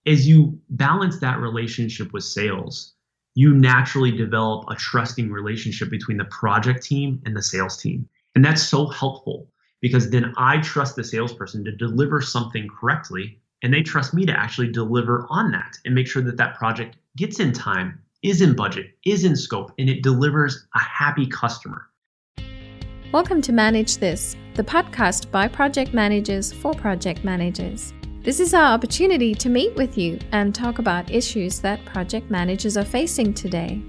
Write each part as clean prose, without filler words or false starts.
As you balance that relationship with sales, you naturally develop a trusting relationship between the project team and the sales team. And that's so helpful because then I trust the salesperson to deliver something correctly, and they trust me to actually deliver on that and make sure that that project gets in time, is in budget, is in scope, and it delivers a happy customer. Welcome to Manage This, the podcast by project managers for project managers. This is our opportunity to meet with you and talk about issues that project managers are facing today.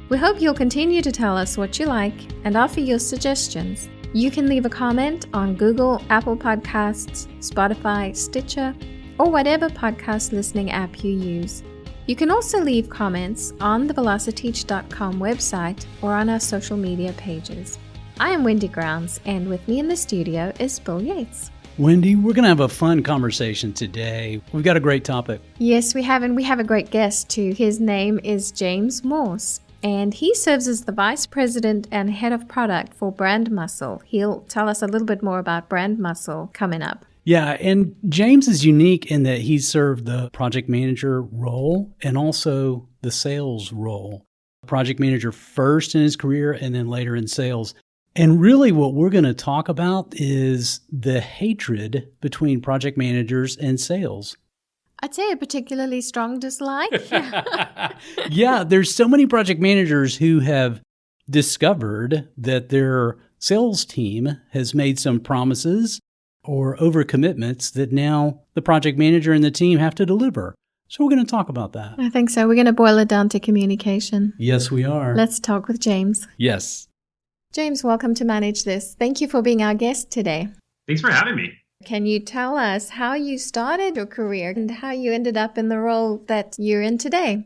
We hope you'll continue to tell us what you like and offer your suggestions. You can leave a comment on Google, Apple Podcasts, Spotify, Stitcher, or whatever podcast listening app you use. You can also leave comments on the velociteach.com website or on our social media pages. I am Wendy Grounds, and with me in the studio is Bill Yates. Wendy, we're going to have a fun conversation today. We've got a great topic. Yes, we have, and we have a great guest too. His name is James Morse, and he serves as the Vice President and Head of Product for Brand Muscle. He'll tell us a little bit more about Brand Muscle coming up. Yeah, and James is unique in that he served the project manager role and also the sales role. Project manager first in his career and then later in sales. And really what we're going to talk about is the hatred between project managers and sales. I'd say a particularly strong dislike. Yeah, there's so many project managers who have discovered that their sales team has made some promises or overcommitments that now the project manager and the team have to deliver. So we're going to talk about that. I think so. We're going to boil it down to communication. Yes, we are. Let's talk with James. Yes. James, welcome to Manage This. Thank you for being our guest today. Thanks for having me. Can you tell us how you started your career and how you ended up in the role that you're in today?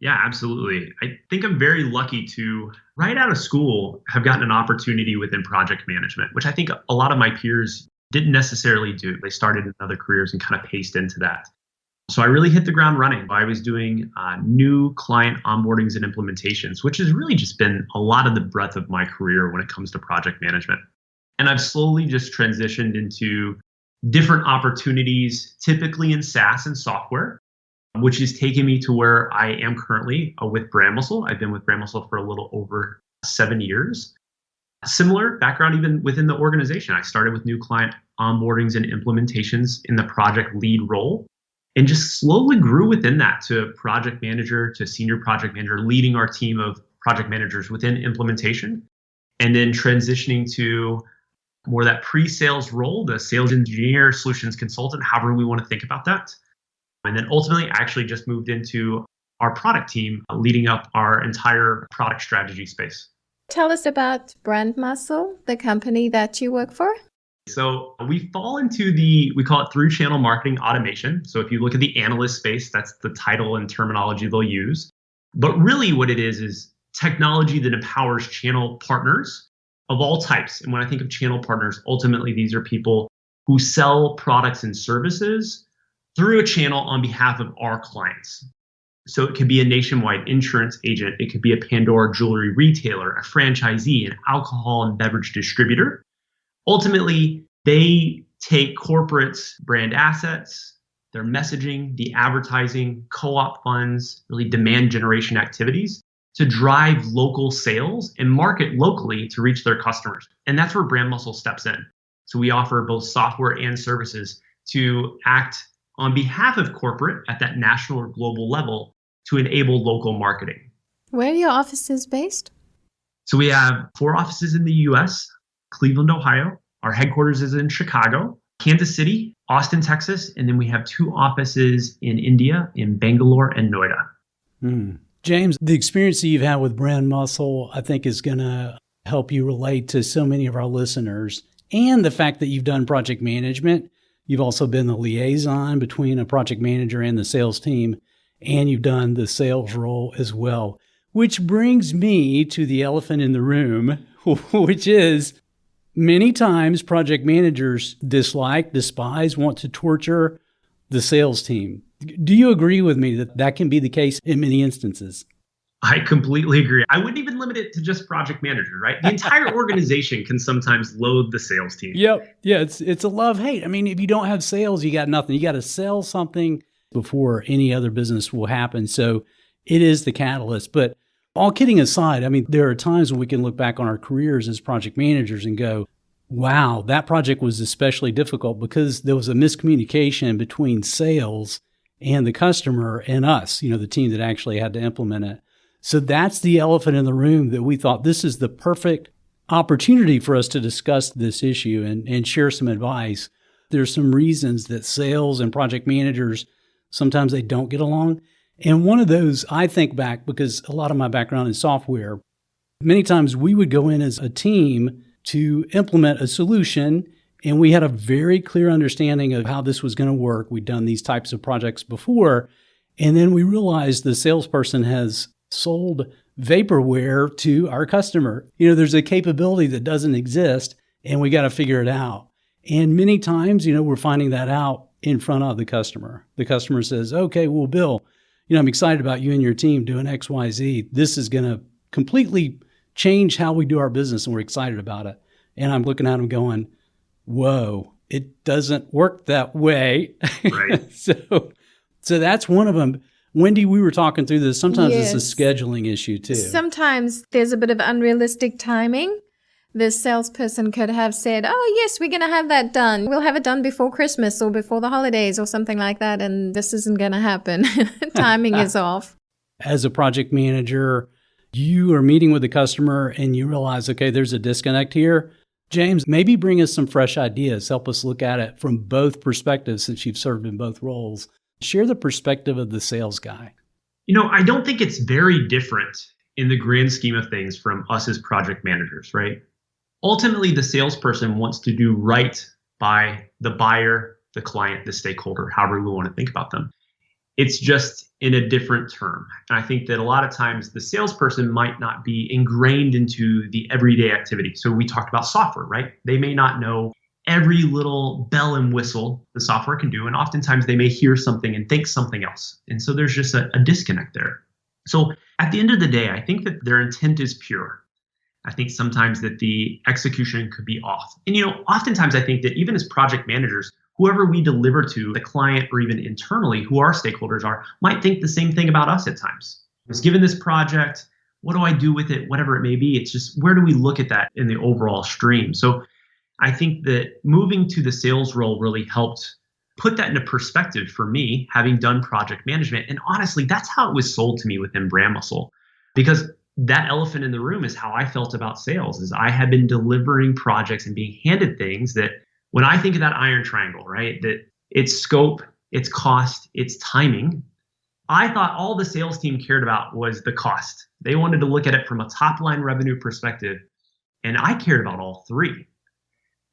Yeah, absolutely. I think I'm very lucky to, right out of school, have gotten an opportunity within project management, which I think a lot of my peers didn't necessarily do. They started in other careers and kind of paced into that. So I really hit the ground running. I was doing new client onboardings and implementations, which has really just been a lot of the breadth of my career when it comes to project management. And I've slowly just transitioned into different opportunities, typically in SaaS and software, which has taken me to where I am currently with Brand Muscle. I've been with Brand Muscle for a little over 7 years. Similar background even within the organization. I started with new client onboardings and implementations in the project lead role, and just slowly grew within that to project manager, to senior project manager, leading our team of project managers within implementation, and then transitioning to more that pre-sales role, the sales engineer, solutions consultant, however we want to think about that. And then ultimately actually just moved into our product team, leading up our entire product strategy space. Tell us about Brand Muscle, the company that you work for. So we fall into we call it through channel marketing automation. So if you look at the analyst space, that's the title and terminology they'll use. But really what it is technology that empowers channel partners of all types. And when I think of channel partners, ultimately these are people who sell products and services through a channel on behalf of our clients. So it could be a nationwide insurance agent. It could be a Pandora jewelry retailer, a franchisee, an alcohol and beverage distributor. Ultimately, they take corporates' brand assets, their messaging, the advertising, co-op funds, really demand generation activities to drive local sales and market locally to reach their customers. And that's where Brand Muscle steps in. So we offer both software and services to act on behalf of corporate at that national or global level to enable local marketing. Where are your offices based? So we have 4 offices in the US, Cleveland, Ohio. Our headquarters is in Chicago, Kansas City, Austin, Texas, and then we have 2 offices in India, in Bangalore and Noida. James, the experience that you've had with Brand Muscle, I think is going to help you relate to so many of our listeners. And the fact that you've done project management, you've also been the liaison between a project manager and the sales team, and you've done the sales role as well. Which brings me to the elephant in the room, which is many times project managers dislike, despise, want to torture the sales team. Do you agree with me that that can be the case in many instances? I completely agree. I wouldn't even limit it to just project managers, right? The entire organization can sometimes loathe the sales team. Yep. Yeah, it's a love-hate. I mean, if you don't have sales, you got nothing. You got to sell something before any other business will happen. So it is the catalyst. But all kidding aside, I mean, there are times when we can look back on our careers as project managers and go, wow, that project was especially difficult because there was a miscommunication between sales and the customer and us, the team that actually had to implement it. So that's the elephant in the room that we thought this is the perfect opportunity for us to discuss this issue and share some advice. There's some reasons that sales and project managers, sometimes they don't get along. And one of those, I think back, because a lot of my background in software, many times we would go in as a team to implement a solution, and we had a very clear understanding of how this was going to work. We'd done these types of projects before, and then we realized the salesperson has sold vaporware to our customer. There's a capability that doesn't exist, and we got to figure it out. And many times, we're finding that out in front of the customer. The customer says, okay, well, Bill, I'm excited about you and your team doing X, Y, Z. This is going to completely change how we do our business, and we're excited about it. And I'm looking at them going, whoa, it doesn't work that way. Right. So that's one of them. Wendy, we were talking through this. Sometimes Yes. it's a scheduling issue too. Sometimes there's a bit of unrealistic timing. The salesperson could have said, oh, yes, we're going to have that done. We'll have it done before Christmas or before the holidays or something like that. And this isn't going to happen. Timing is off. As a project manager, you are meeting with the customer and you realize, okay, there's a disconnect here. James, maybe bring us some fresh ideas. Help us look at it from both perspectives since you've served in both roles. Share the perspective of the sales guy. I don't think it's very different in the grand scheme of things from us as project managers, right? Ultimately, the salesperson wants to do right by the buyer, the client, the stakeholder, however we want to think about them. It's just in a different term. And I think that a lot of times the salesperson might not be ingrained into the everyday activity. So we talked about software, right? They may not know every little bell and whistle the software can do. And oftentimes they may hear something and think something else. And so there's just a disconnect there. So at the end of the day, I think that their intent is pure. I think sometimes that the execution could be off. And, oftentimes I think that even as project managers, whoever we deliver to, the client or even internally, who our stakeholders are, might think the same thing about us at times. I was given this project, what do I do with it? Whatever it may be. It's just, where do we look at that in the overall stream? So I think that moving to the sales role really helped put that into perspective for me, having done project management. And honestly, that's how it was sold to me within Brand Muscle, because that elephant in the room is how I felt about sales. Is I had been delivering projects and being handed things that, when I think of that iron triangle, right, that it's scope, it's cost, it's timing, I thought all the sales team cared about was the cost. They wanted to look at it from a top line revenue perspective, and I cared about all three.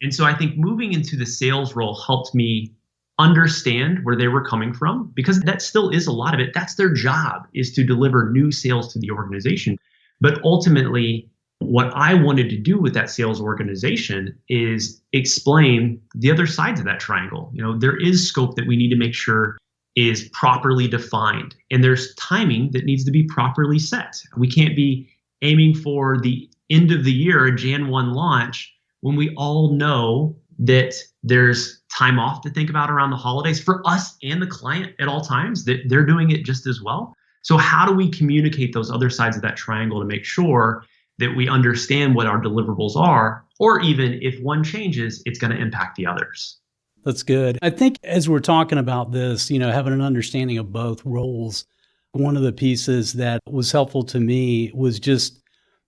And so I think moving into the sales role helped me understand where they were coming from, because that still is a lot of it. That's their job, is to deliver new sales to the organization. But ultimately, what I wanted to do with that sales organization is explain the other sides of that triangle. There is scope that we need to make sure is properly defined, and there's timing that needs to be properly set. We can't be aiming for the end of the year, a Jan 1 launch, when we all know that there's time off to think about around the holidays for us and the client at all times, that they're doing it just as well. So how do we communicate those other sides of that triangle to make sure that we understand what our deliverables are, or even if one changes, it's going to impact the others? That's good. I think as we're talking about this, having an understanding of both roles, one of the pieces that was helpful to me was just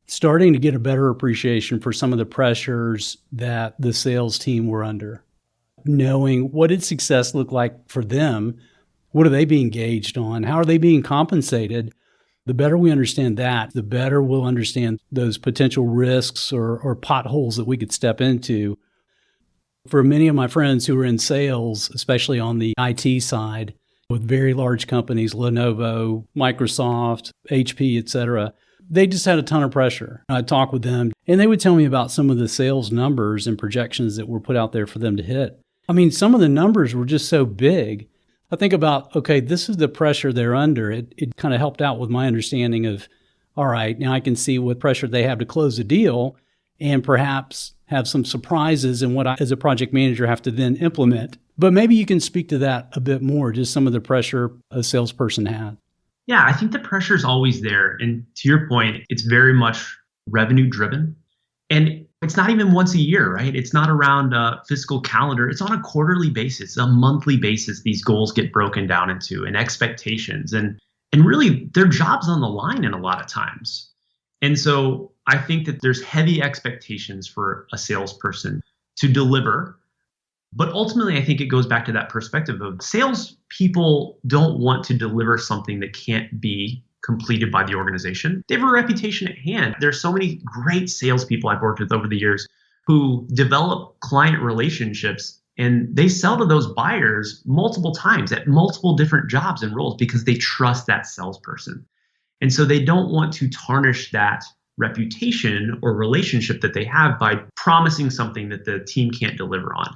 starting to get a better appreciation for some of the pressures that the sales team were under. Knowing what did success look like for them? What are they being engaged on? How are they being compensated? The better we understand that, the better we'll understand those potential risks or potholes that we could step into. For many of my friends who are in sales, especially on the IT side, with very large companies, Lenovo, Microsoft, HP, et cetera, they just had a ton of pressure. I'd talk with them, and they would tell me about some of the sales numbers and projections that were put out there for them to hit. I mean, some of the numbers were just so big. I think about, okay, this is the pressure they're under. It kind of helped out with my understanding of, all right, now I can see what pressure they have to close a deal and perhaps have some surprises in what I, as a project manager, have to then implement But maybe you can speak to that a bit more, just some of the pressure a salesperson had. Yeah, I think the pressure is always there. And to your point, it's very much revenue driven. And it's not even once a year, right? It's not around a fiscal calendar. It's on a quarterly basis, a monthly basis. These goals get broken down into and expectations. And really, their job's on the line in a lot of times. And so I think that there's heavy expectations for a salesperson to deliver. But ultimately, I think it goes back to that perspective of salespeople don't want to deliver something that can't be completed by the organization. They have a reputation at hand. There's so many great salespeople I've worked with over the years who develop client relationships, and they sell to those buyers multiple times at multiple different jobs and roles because they trust that salesperson. And so they don't want to tarnish that reputation or relationship that they have by promising something that the team can't deliver on.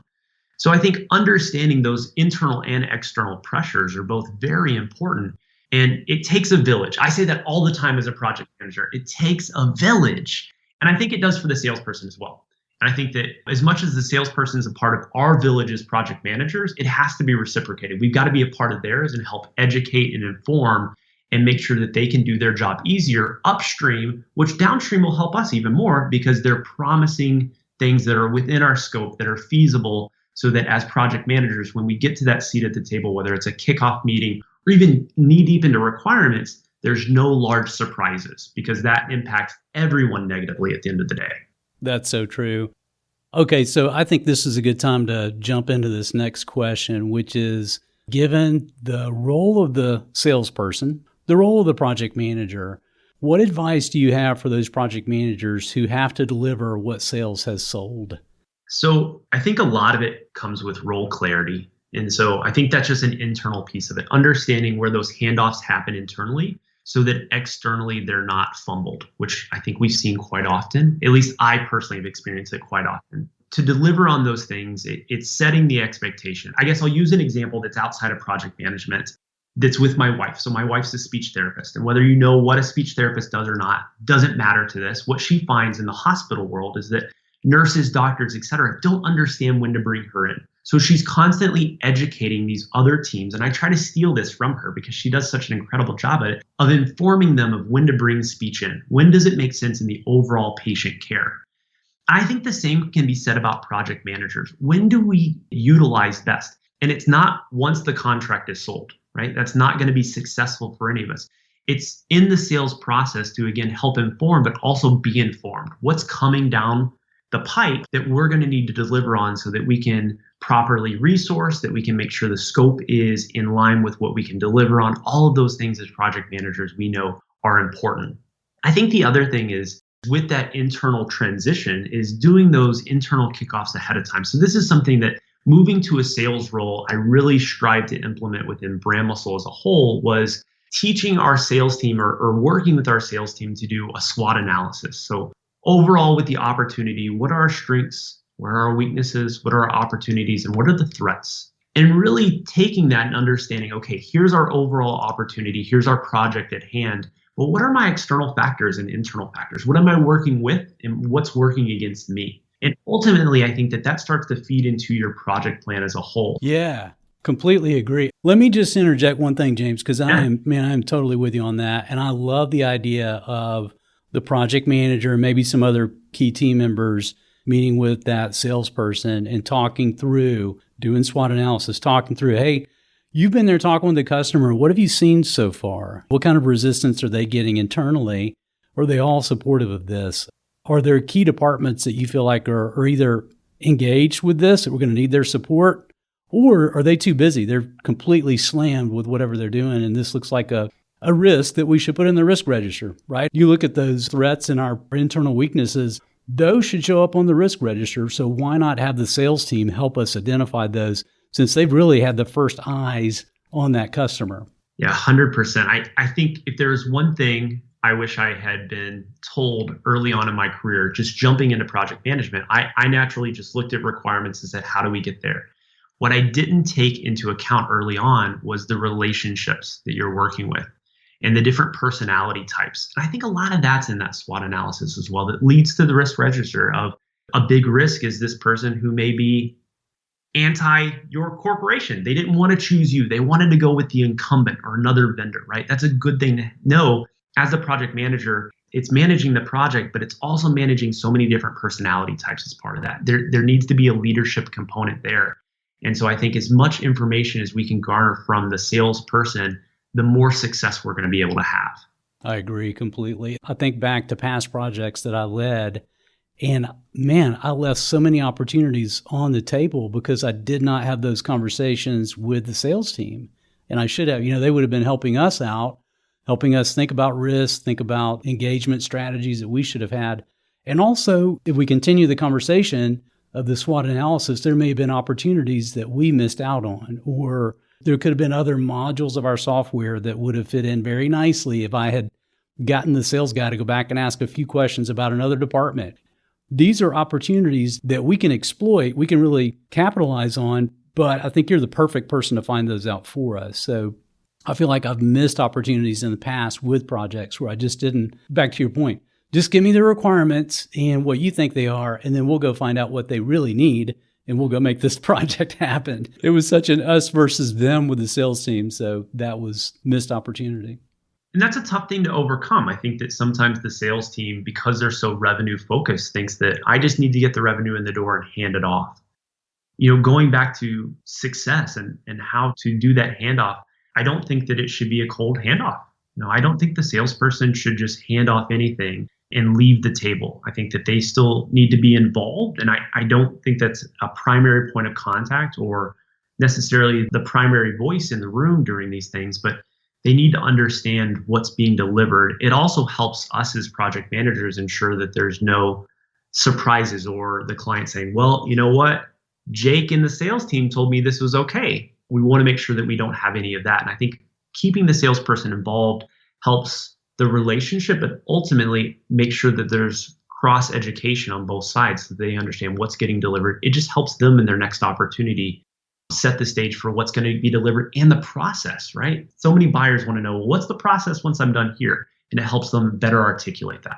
So I think understanding those internal and external pressures are both very important. And it takes a village. I say that all the time as a project manager. It takes a village. And I think it does for the salesperson as well. And I think that as much as the salesperson is a part of our village as project managers, it has to be reciprocated. We've got to be a part of theirs and help educate and inform and make sure that they can do their job easier upstream, which downstream will help us even more because they're promising things that are within our scope, that are feasible, so that as project managers, when we get to that seat at the table, whether it's a kickoff meeting or even knee deep into requirements, there's no large surprises because that impacts everyone negatively at the end of the day. That's so true. Okay, so I think this is a good time to jump into this next question, which is, given the role of the salesperson, the role of the project manager, what advice do you have for those project managers who have to deliver what sales has sold? So I think a lot of it comes with role clarity. And so I think that's just an internal piece of it, understanding where those handoffs happen internally so that externally they're not fumbled, which I think we've seen quite often. At least I personally have experienced it quite often. To deliver on those things, it's setting the expectation. I guess I'll use an example that's outside of project management that's with my wife. So my wife's a speech therapist. And whether you know what a speech therapist does or not, doesn't matter to this. What she finds in the hospital world is that nurses, doctors, et cetera, don't understand when to bring her in. So she's constantly educating these other teams. And I try to steal this from her because she does such an incredible job at it, of informing them of when to bring speech in. When does it make sense in the overall patient care? I think the same can be said about project managers. When do we utilize best? And it's not once the contract is sold, right? That's not going to be successful for any of us. It's in the sales process to, again, help inform, but also be informed. What's coming down the pipe that we're going to need to deliver on so that we can properly resource, that we can make sure the scope is in line with what we can deliver on. All of those things as project managers we know are important. I think the other thing is with that internal transition is doing those internal kickoffs ahead of time. So this is something that moving to a sales role, I really strive to implement within Brand Muscle as a whole was teaching our sales team or working with our sales team to do a SWOT analysis. So overall with the opportunity, what are our strengths? What are our weaknesses? What are our opportunities? And what are the threats? And really taking that and understanding, okay, here's our overall opportunity. Here's our project at hand. But what are my external factors and internal factors? What am I working with and what's working against me? And ultimately, I think that starts to feed into your project plan as a whole. Yeah, completely agree. Let me just interject one thing, James, because I'm totally with you on that. And I love the idea of the project manager, maybe some other key team members meeting with that salesperson and talking through, doing SWOT analysis, talking through, hey, you've been there talking with the customer. What have you seen so far? What kind of resistance are they getting internally? Are they all supportive of this? Are there key departments that you feel like are either engaged with this, that we're going to need their support, or are they too busy? They're completely slammed with whatever they're doing, and this looks like a risk that we should put in the risk register, right? You look at those threats and our internal weaknesses, those should show up on the risk register. So why not have the sales team help us identify those since they've really had the first eyes on that customer? Yeah, 100%. I think if there was one thing I wish I had been told early on in my career, just jumping into project management, I naturally just looked at requirements and said, how do we get there? What I didn't take into account early on was the relationships that you're working with and the different personality types. And I think a lot of that's in that SWOT analysis as well that leads to the risk register of a big risk is this person who may be anti your corporation. They didn't want to choose you. They wanted to go with the incumbent or another vendor, right? That's a good thing to know as a project manager. It's managing the project, but it's also managing so many different personality types as part of that. There needs to be a leadership component there. And so I think as much information as we can garner from the salesperson, the more success we're going to be able to have. I agree completely. I think back to past projects that I led, and man, I left so many opportunities on the table because I did not have those conversations with the sales team. And I should have. They would have been helping us out, helping us think about risks, think about engagement strategies that we should have had. And also, if we continue the conversation of the SWOT analysis, there may have been opportunities that we missed out on, or there could have been other modules of our software that would have fit in very nicely if I had gotten the sales guy to go back and ask a few questions about another department. These are opportunities that we can exploit, we can really capitalize on, but I think you're the perfect person to find those out for us. So I feel like I've missed opportunities in the past with projects where I just didn't, back to your point, just give me the requirements and what you think they are, and then we'll go find out what they really need, and we'll go make this project happen. It was such an us versus them with the sales team, so that was missed opportunity. And that's a tough thing to overcome. I think that sometimes the sales team, because they're so revenue focused, thinks that I just need to get the revenue in the door and hand it off. Going back to success and how to do that handoff, I don't think that it should be a cold handoff. I don't think the salesperson should just hand off anything and leave the table. I think that they still need to be involved. And I don't think that's a primary point of contact or necessarily the primary voice in the room during these things, but they need to understand what's being delivered. It also helps us as project managers ensure that there's no surprises or the client saying, well, you know what? Jake and the sales team told me this was okay. We want to make sure that we don't have any of that. And I think keeping the salesperson involved helps the relationship, but ultimately make sure that there's cross education on both sides so they understand what's getting delivered. It just helps them in their next opportunity set the stage for what's going to be delivered and the process, right? So many buyers want to know, well, what's the process once I'm done here? And it helps them better articulate that.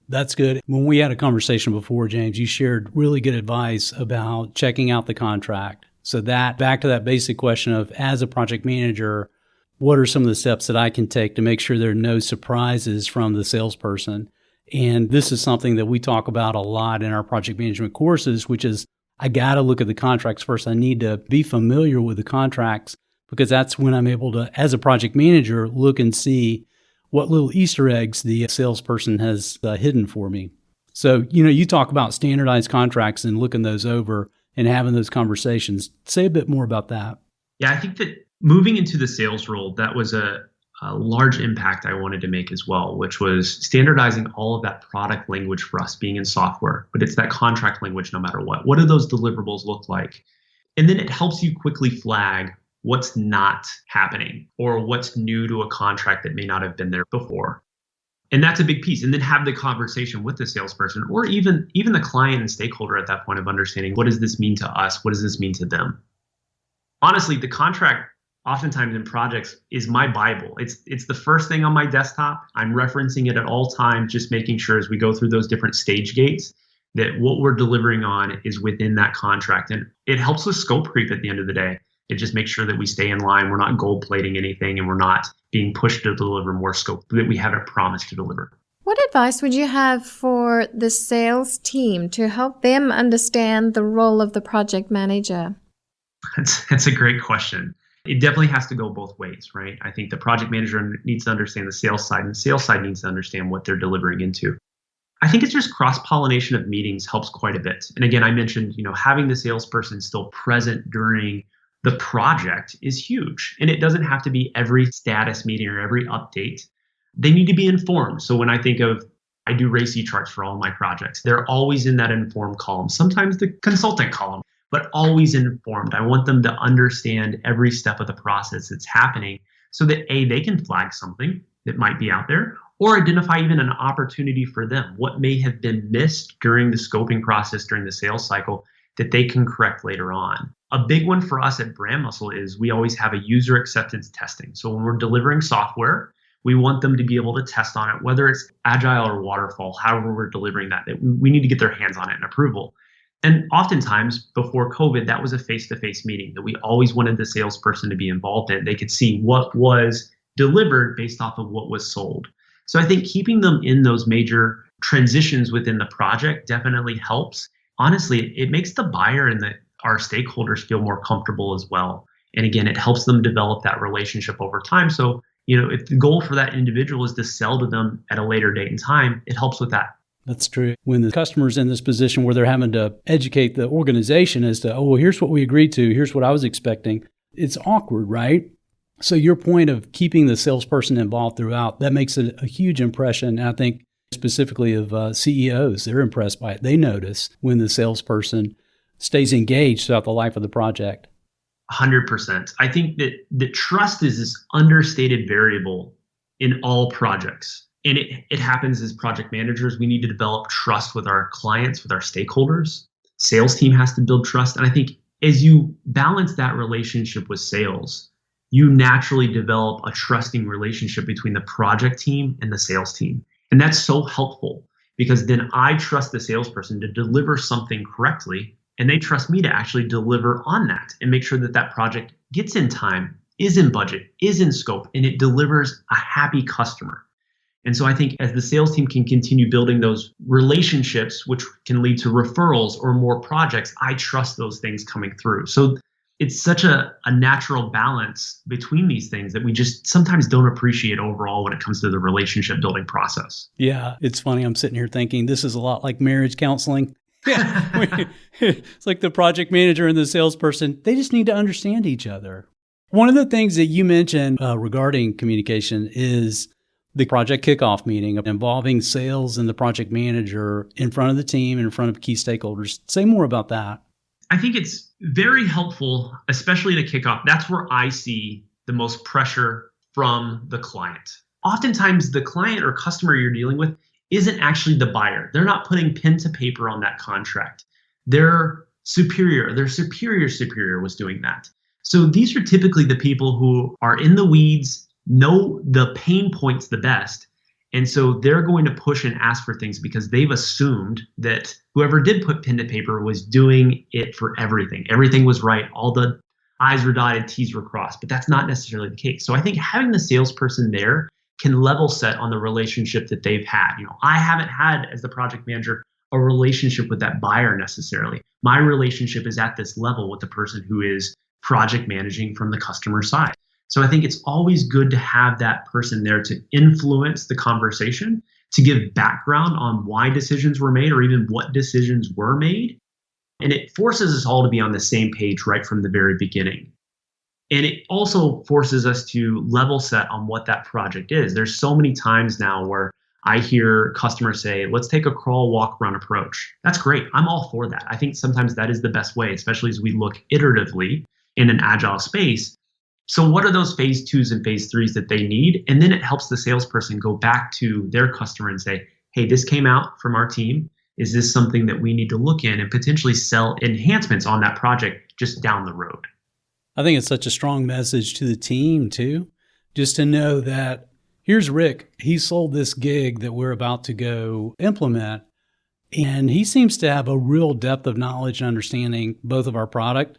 That's good. When we had a conversation before, James, you shared really good advice about checking out the contract. So that back to that basic question of, as a project manager, what are some of the steps that I can take to make sure there are no surprises from the salesperson? And this is something that we talk about a lot in our project management courses, which is I got to look at the contracts first. I need to be familiar with the contracts because that's when I'm able to, as a project manager, look and see what little Easter eggs the salesperson has hidden for me. So, you talk about standardized contracts and looking those over and having those conversations. Say a bit more about that. Yeah, I think that moving into the sales role, that was a large impact I wanted to make as well, which was standardizing all of that product language for us being in software, but it's that contract language no matter what. What do those deliverables look like? And then it helps you quickly flag what's not happening or what's new to a contract that may not have been there before. And that's a big piece. And then have the conversation with the salesperson or even the client and stakeholder at that point of understanding, what does this mean to us? What does this mean to them? Honestly, the contract oftentimes in projects is my Bible. It's the first thing on my desktop. I'm referencing it at all times, just making sure as we go through those different stage gates that what we're delivering on is within that contract. And it helps with scope creep at the end of the day. It just makes sure that we stay in line. We're not gold plating anything and we're not being pushed to deliver more scope that we haven't promised to deliver. What advice would you have for the sales team to help them understand the role of the project manager? That's a great question. It definitely has to go both ways, right? I think the project manager needs to understand the sales side and the sales side needs to understand what they're delivering into. I think it's just cross-pollination of meetings helps quite a bit. And again, I mentioned, having the salesperson still present during the project is huge. And it doesn't have to be every status meeting or every update. They need to be informed. So when I think of, I do RACI charts for all my projects, they're always in that informed column, sometimes the consultant column, but always informed. I want them to understand every step of the process that's happening so that they can flag something that might be out there or identify even an opportunity for them, what may have been missed during the scoping process, during the sales cycle that they can correct later on. A big one for us at Brand Muscle is we always have a user acceptance testing. So when we're delivering software, we want them to be able to test on it, whether it's agile or waterfall, however we're delivering that we need to get their hands on it and approval. And oftentimes before COVID, that was a face-to-face meeting that we always wanted the salesperson to be involved in. They could see what was delivered based off of what was sold. So I think keeping them in those major transitions within the project definitely helps. Honestly, it makes the buyer and our stakeholders feel more comfortable as well. And again, it helps them develop that relationship over time. So, if the goal for that individual is to sell to them at a later date and time, it helps with that. That's true. When the customer's in this position where they're having to educate the organization as to, oh, well, here's what we agreed to, here's what I was expecting, it's awkward, right? So your point of keeping the salesperson involved throughout, that makes a huge impression. I think specifically of CEOs, they're impressed by it. They notice when the salesperson stays engaged throughout the life of the project. 100%. I think that trust is this understated variable in all projects. And it happens as project managers. We need to develop trust with our clients, with our stakeholders. Sales team has to build trust. And I think as you balance that relationship with sales, you naturally develop a trusting relationship between the project team and the sales team. And that's so helpful because then I trust the salesperson to deliver something correctly, and they trust me to actually deliver on that and make sure that that project gets in time, is in budget, is in scope, and it delivers a happy customer. And so I think as the sales team can continue building those relationships, which can lead to referrals or more projects, I trust those things coming through. So it's such a natural balance between these things that we just sometimes don't appreciate overall when it comes to the relationship building process. Yeah, it's funny. I'm sitting here thinking this is a lot like marriage counseling. Yeah, it's like the project manager and the salesperson, they just need to understand each other. One of the things that you mentioned regarding communication is the project kickoff meeting involving sales and the project manager in front of the team and in front of key stakeholders. Say more about that. I think it's very helpful, especially to kickoff. That's where I see the most pressure from the client. Oftentimes, the client or customer you're dealing with isn't actually the buyer. They're not putting pen to paper on that contract. Their superior was doing that. So these are typically the people who are in the weeds, know the pain points the best. And so they're going to push and ask for things because they've assumed that whoever did put pen to paper was doing it for everything. Everything was right. All the I's were dotted, T's were crossed, but that's not necessarily the case. So I think having the salesperson there can level set on the relationship that they've had. I haven't had, as the project manager, a relationship with that buyer necessarily. My relationship is at this level with the person who is project managing from the customer side. So I think it's always good to have that person there to influence the conversation, to give background on why decisions were made or even what decisions were made. And it forces us all to be on the same page right from the very beginning. And it also forces us to level set on what that project is. There's so many times now where I hear customers say, let's take a crawl, walk, run approach. That's great. I'm all for that. I think sometimes that is the best way, especially as we look iteratively in an agile space. So what are those phase 2s and phase 3s that they need? And then it helps the salesperson go back to their customer and say, hey, this came out from our team. Is this something that we need to look in and potentially sell enhancements on that project just down the road? I think it's such a strong message to the team too, just to know that here's Rick. He sold this gig that we're about to go implement. And he seems to have a real depth of knowledge and understanding both of our product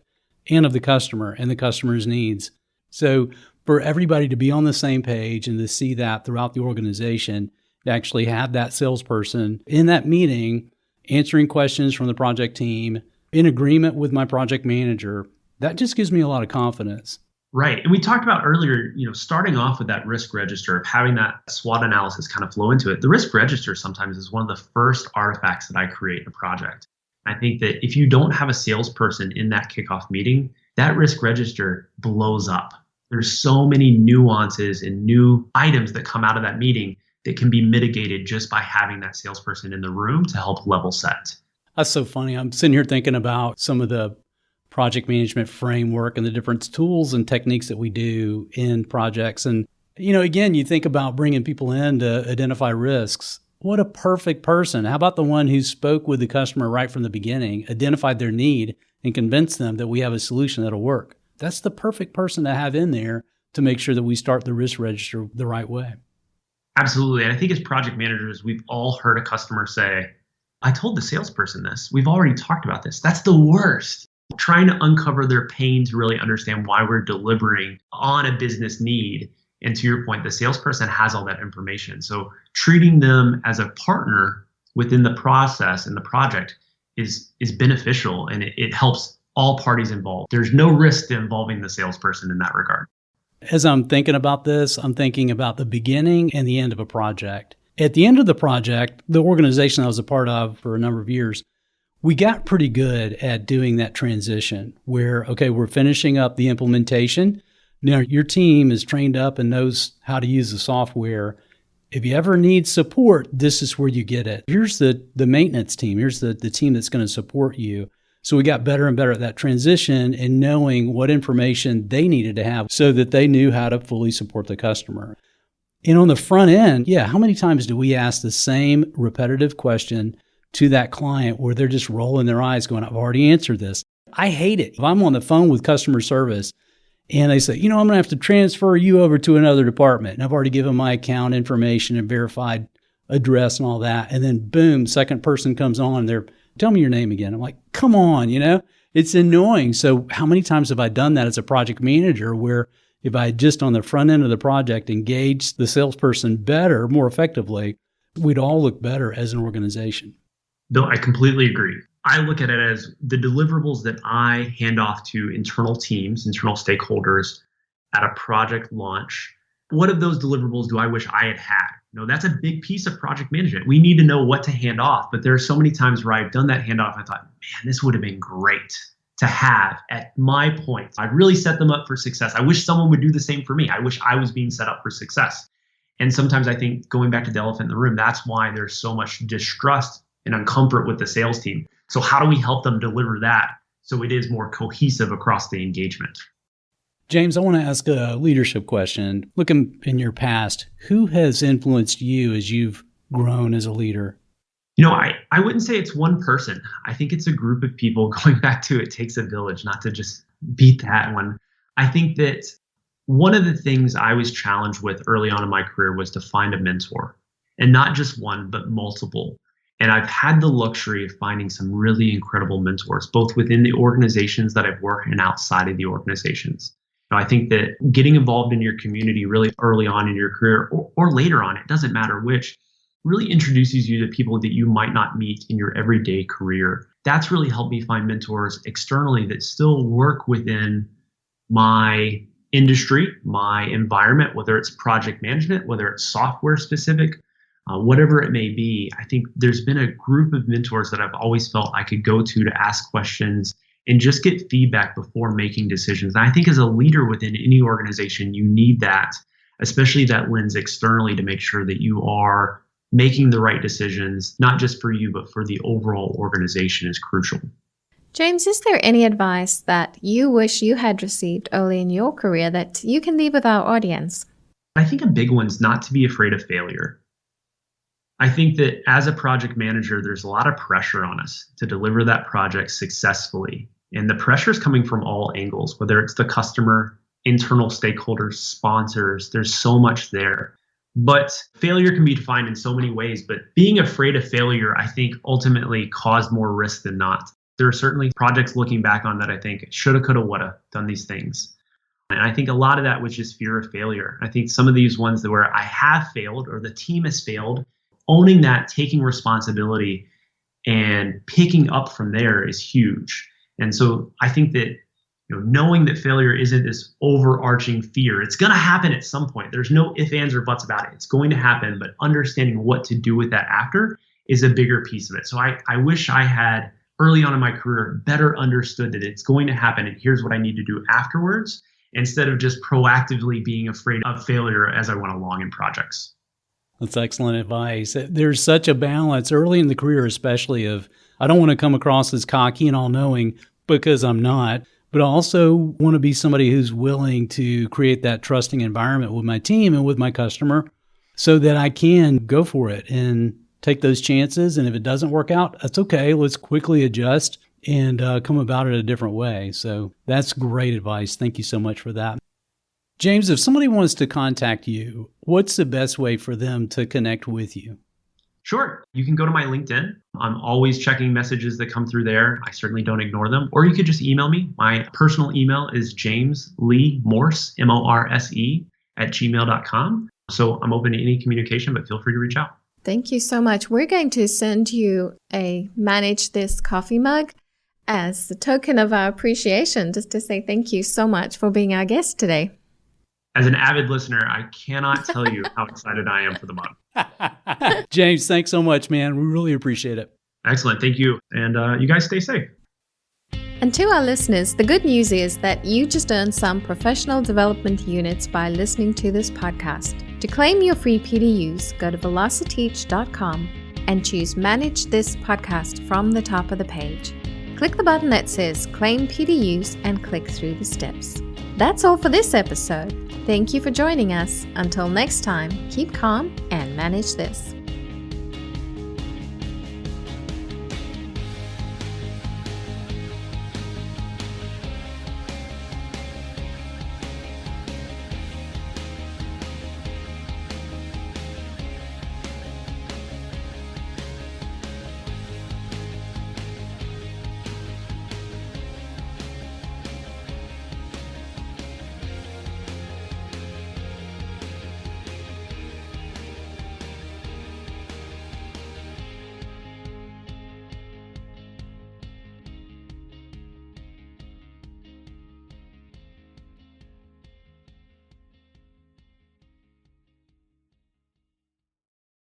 and of the customer and the customer's needs. So for everybody to be on the same page and to see that throughout the organization, to actually have that salesperson in that meeting, answering questions from the project team, in agreement with my project manager, that just gives me a lot of confidence. Right. And we talked about earlier, starting off with that risk register, of having that SWOT analysis kind of flow into it. The risk register sometimes is one of the first artifacts that I create in a project. I think that if you don't have a salesperson in that kickoff meeting, that risk register blows up. There's so many nuances and new items that come out of that meeting that can be mitigated just by having that salesperson in the room to help level set. That's so funny. I'm sitting here thinking about some of the project management framework and the different tools and techniques that we do in projects. And, again, you think about bringing people in to identify risks. What a perfect person. How about the one who spoke with the customer right from the beginning, identified their need, and convinced them that we have a solution that'll work? That's the perfect person to have in there to make sure that we start the risk register the right way. Absolutely. And I think as project managers, we've all heard a customer say, I told the salesperson this. We've already talked about this. That's the worst. Trying to uncover their pain to really understand why we're delivering on a business need. And to your point, the salesperson has all that information. So treating them as a partner within the process and the project is beneficial, and it helps all parties involved. There's no risk to involving the salesperson in that regard. As I'm thinking about this, I'm thinking about the beginning and the end of a project. At the end of the project, the organization I was a part of for a number of years, we got pretty good at doing that transition where, okay, we're finishing up the implementation. Now, your team is trained up and knows how to use the software. If you ever need support, this is where you get it. Here's the maintenance team. Here's the team that's going to support you. So we got better and better at that transition and knowing what information they needed to have so that they knew how to fully support the customer. And on the front end, how many times do we ask the same repetitive question to that client where they're just rolling their eyes going, I've already answered this. I hate it. If I'm on the phone with customer service and they say, I'm going to have to transfer you over to another department, and I've already given my account information and verified address and all that. And then boom, second person comes on and they're, tell me your name again. I'm like, come on, it's annoying. So how many times have I done that as a project manager where if I had just on the front end of the project engaged the salesperson better, more effectively, we'd all look better as an organization. Bill, I completely agree. I look at it as the deliverables that I hand off to internal teams, internal stakeholders at a project launch. What of those deliverables do I wish I had had? That's a big piece of project management. We need to know what to hand off, but there are so many times where I've done that handoff. I thought, man, this would have been great to have at my point. I'd really set them up for success. I wish someone would do the same for me. I wish I was being set up for success. And sometimes I think going back to the elephant in the room, that's why there's so much distrust and uncomfort with the sales team. So how do we help them deliver that so it is more cohesive across the engagement? James, I want to ask a leadership question. Looking in your past, who has influenced you as you've grown as a leader? I wouldn't say it's one person. I think it's a group of people. Going back to it takes a village, not to just beat that one. I think that one of the things I was challenged with early on in my career was to find a mentor, and not just one, but multiple. And I've had the luxury of finding some really incredible mentors, both within the organizations that I've worked and outside of the organizations. I think that getting involved in your community really early on in your career or later on, it doesn't matter which, really introduces you to people that you might not meet in your everyday career. That's really helped me find mentors externally that still work within my industry, my environment, whether it's project management, whether it's software specific, whatever it may be. I think there's been a group of mentors that I've always felt I could go to ask questions and just get feedback before making decisions. And I think as a leader within any organization, you need that, especially that lens externally, to make sure that you are making the right decisions, not just for you, but for the overall organization is crucial. James, is there any advice that you wish you had received early in your career that you can leave with our audience? I think a big one's not to be afraid of failure. I think that as a project manager, there's a lot of pressure on us to deliver that project successfully. And the pressure is coming from all angles, whether it's the customer, internal stakeholders, sponsors, there's so much there. But failure can be defined in so many ways, but being afraid of failure, I think ultimately caused more risk than not. There are certainly projects looking back on that I think shoulda, coulda, woulda done these things. And I think a lot of that was just fear of failure. I think some of these ones that where I have failed or the team has failed, owning that, taking responsibility and picking up from there is huge. And so I think that knowing that failure isn't this overarching fear, it's going to happen at some point. There's no ifs, ands, or buts about it. It's going to happen, but understanding what to do with that after is a bigger piece of it. So I wish I had early on in my career better understood that it's going to happen and here's what I need to do afterwards, instead of just proactively being afraid of failure as I went along in projects. That's excellent advice. There's such a balance early in the career, especially of, I don't want to come across as cocky and all-knowing because I'm not, but I also want to be somebody who's willing to create that trusting environment with my team and with my customer so that I can go for it and take those chances. And if it doesn't work out, that's okay. Let's quickly adjust and come about it a different way. So that's great advice. Thank you so much for that. James, if somebody wants to contact you, what's the best way for them to connect with you? Sure. You can go to my LinkedIn. I'm always checking messages that come through there. I certainly don't ignore them. Or you could just email me. My personal email is jamesleemorse, Morse, @gmail.com. So I'm open to any communication, but feel free to reach out. Thank you so much. We're going to send you a Manage This coffee mug as a token of our appreciation, just to say thank you so much for being our guest today. As an avid listener, I cannot tell you how excited I am for the mug. James, thanks so much, man. We really appreciate it. Excellent. Thank you. And you guys stay safe. And to our listeners, the good news is that you just earned some professional development units by listening to this podcast. To claim your free PDUs, go to velociteach.com and choose Manage This Podcast from the top of the page. Click the button that says Claim PDUs and click through the steps. That's all for this episode. Thank you for joining us. Until next time, keep calm and manage this.